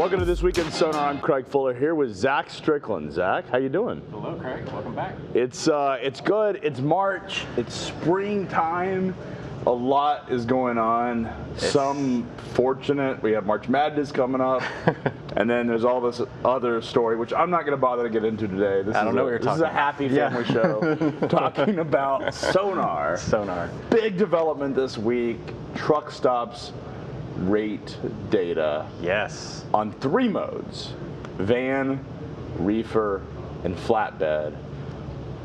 Welcome to This Week in Sonar. I'm Craig Fuller here with Zach Strickland. Zach, how you doing? Hello, Craig. Welcome back. It's good. It's March. It's springtime. A lot is going on. Some fortunate. We have March Madness coming up. And then there's all this other story, which I'm not going to bother to get into today. I don't know what you're talking about. This is a happy family show talking about Sonar. Sonar. Big development this week. Truck stops rate data. Yes. On 3 modes, van, reefer, and flatbed,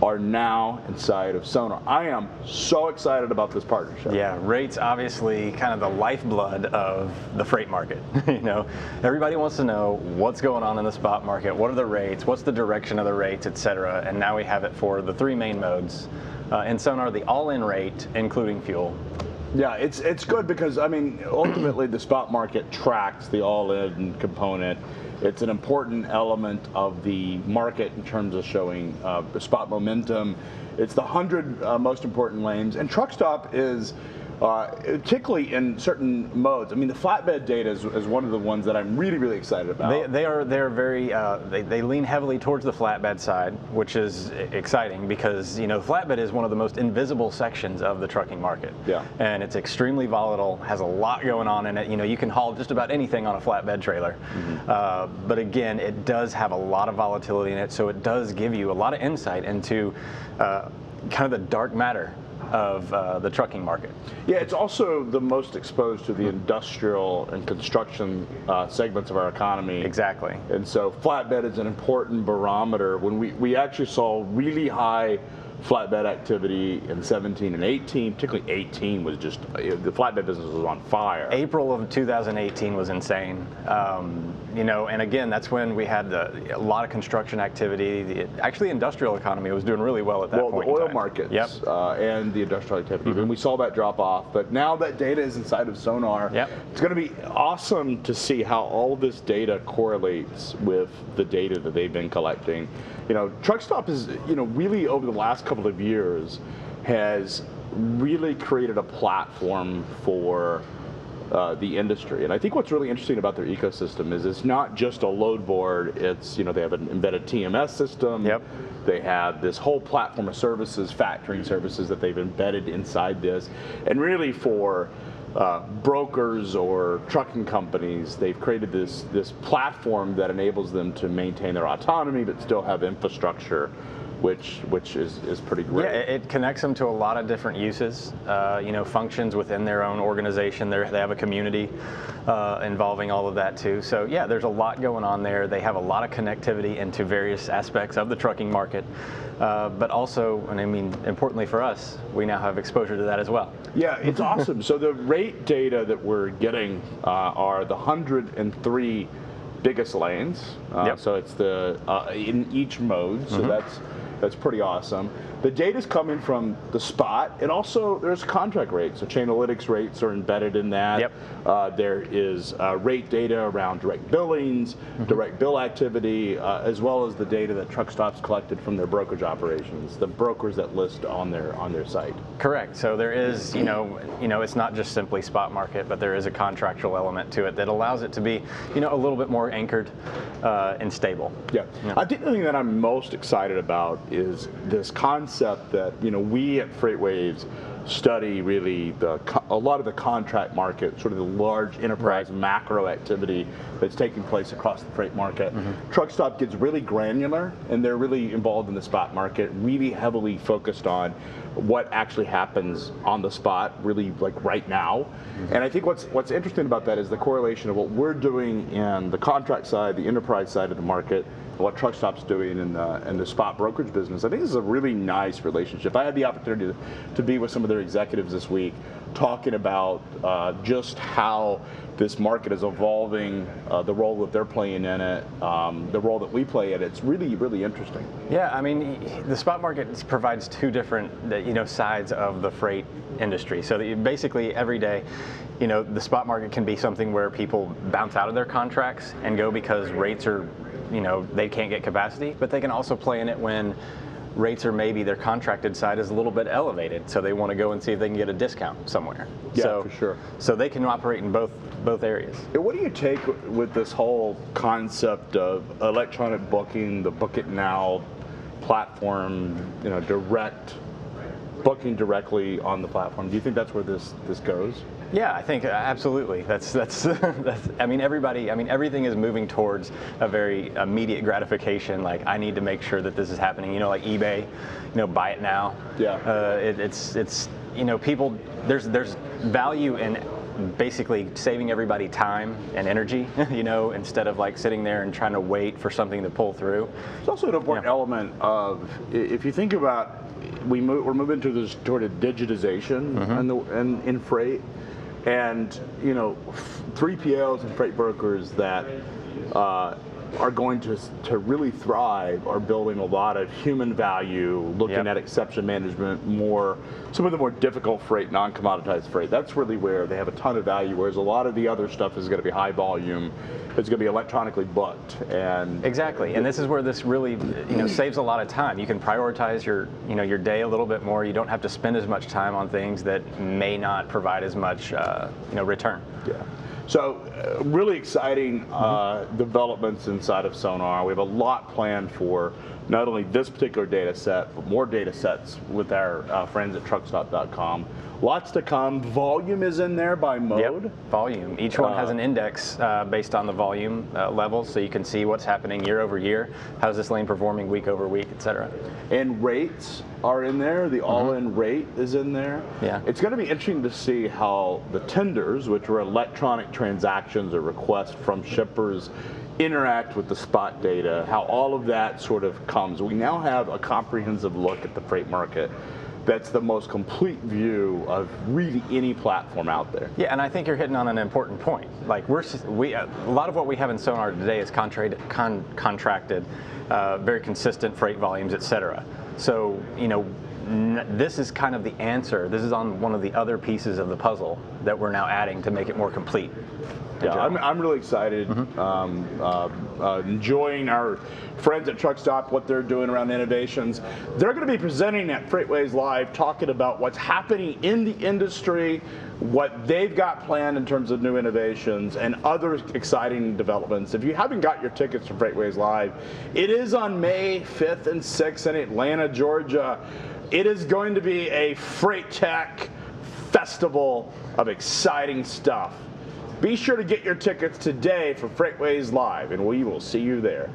are now inside of Sonar. I am so excited about this partnership. Yeah, rates obviously kind of the lifeblood of the freight market. Everybody wants to know what's going on in the spot market, what are the rates, what's the direction of the rates, etc. And now we have it for the 3 main modes. In Sonar, the all-in rate, including fuel. Yeah, it's good because, I mean, ultimately the spot market tracks the all-in component. It's an important element of the market in terms of showing the spot momentum. It's the 100 most important lanes, and truck stop is particularly in certain modes. I mean, the flatbed data is one of the ones that I'm really excited about. They're very they lean heavily towards the flatbed side, which is exciting because flatbed is one of the most invisible sections of the trucking market. Yeah. And it's extremely volatile, has a lot going on in it. You can haul just about anything on a flatbed trailer. Mm-hmm. But again, it does have a lot of volatility in it, so it does give you a lot of insight into kind of the dark matter of the trucking market. Yeah, it's also the most exposed to the industrial and construction segments of our economy. Exactly. And so flatbed is an important barometer. When we actually saw really high flatbed activity in 17 and 18, particularly 18 was just, the flatbed business was on fire. April of 2018 was insane. And again, that's when we had a lot of construction activity. Actually, the industrial economy was doing really well at that point. Well, the oil markets and the industrial activity. Mm-hmm. And we saw that drop off. But now that data is inside of Sonar, it's going to be awesome to see how all of this data correlates with the data that they've been collecting. Truck stop is, really over the last couple of years has really created a platform for the industry. And I think what's really interesting about their ecosystem is it's not just a load board. It's, they have an embedded TMS system. Yep. They have this whole platform of services, factoring services that they've embedded inside this. And really for brokers or trucking companies, they've created this platform that enables them to maintain their autonomy but still have infrastructure, which is pretty great. Yeah, it connects them to a lot of different uses, functions within their own organization. They have a community involving all of that too. So yeah, there's a lot going on there. They have a lot of connectivity into various aspects of the trucking market. But also, and I mean, importantly for us, we now have exposure to that as well. Yeah, it's awesome. So the rate data that we're getting are the 103 biggest lanes. So it's the in each mode. So that's pretty awesome. The data's coming from the spot, and also there's contract rates. So Chainalytics rates are embedded in that. There is rate data around direct billings, direct bill activity, as well as the data that truck stops collected from their brokerage operations, the brokers that list on their site. Correct. So there is, it's not just simply spot market, but there is a contractual element to it that allows it to be, a little bit more anchored and stable. Yeah. I think the thing that I'm most excited about is this concept that we at FreightWaves study really a lot of the contract market, sort of the large enterprise macro activity that's taking place across the freight market. Truck stop gets really granular, and they're really involved in the spot market, really heavily focused on what actually happens on the spot, really like right now. And I think what's interesting about that is the correlation of what we're doing in the contract side, the enterprise side of the market, what truck stop's doing in the spot brokerage business. I think this is a really nice relationship. I had the opportunity to be with some of their executives this week, talking about just how this market is evolving, the role that they're playing in it, the role that we play in it. It's really interesting. Yeah, I mean, the spot market provides 2 different sides of the freight industry. So that basically every day, the spot market can be something where people bounce out of their contracts and go because rates are, they can't get capacity, but they can also play in it when rates are maybe their contracted side is a little bit elevated, so they want to go and see if they can get a discount somewhere. Yeah, for sure. So they can operate in both both areas. What do you take with this whole concept of electronic booking, the Book It Now platform, direct booking directly on the platform? Do you think that's where this goes? Yeah, I think absolutely. That's I mean, everything is moving towards a very immediate gratification. Like, I need to make sure that this is happening. Like eBay, buy it now. Yeah. It's people. There's value in basically saving everybody time and energy. Instead of like sitting there and trying to wait for something to pull through. It's also an important element of, if you think about, we're moving to this sort of digitization and in freight. And 3PLs and freight brokers that are going to really thrive are building a lot of human value, looking at exception management, some of the more difficult freight, non-commoditized freight. That's really where they have a ton of value, whereas a lot of the other stuff is going to be high volume. It's going to be electronically booked. And exactly, and this is where this really saves a lot of time. You can prioritize your day a little bit more. You don't have to spend as much time on things that may not provide as much return. Yeah. So really exciting developments inside of SONAR. We have a lot planned for not only this particular data set, but more data sets with our friends at truckstop.com. Lots to come. Volume is in there by mode. Yep. Volume. Each one has an index based on the volume levels, so you can see what's happening year over year. How's this lane performing week over week, et cetera. And rates are in there. The all-in rate is in there. Yeah. It's going to be interesting to see how the tenders, which are electronic transactions or requests from shippers, interact with the spot data, how all of that sort of comes. We now have a comprehensive look at the freight market. That's the most complete view of really any platform out there. Yeah, and I think you're hitting on an important point. Like a lot of what we have in SONAR today is contracted, very consistent freight volumes, et cetera. So this is kind of the answer. This is on one of the other pieces of the puzzle that we're now adding to make it more complete. Yeah, I'm really excited. Enjoying our friends at Truckstop, what they're doing around innovations. They're going to be presenting at FreightWaves Live, talking about what's happening in the industry, what they've got planned in terms of new innovations, and other exciting developments. If you haven't got your tickets to FreightWaves Live, it is on May 5th and 6th in Atlanta, Georgia. It is going to be a freight tech festival of exciting stuff. Be sure to get your tickets today for FreightWaves Live, and we will see you there.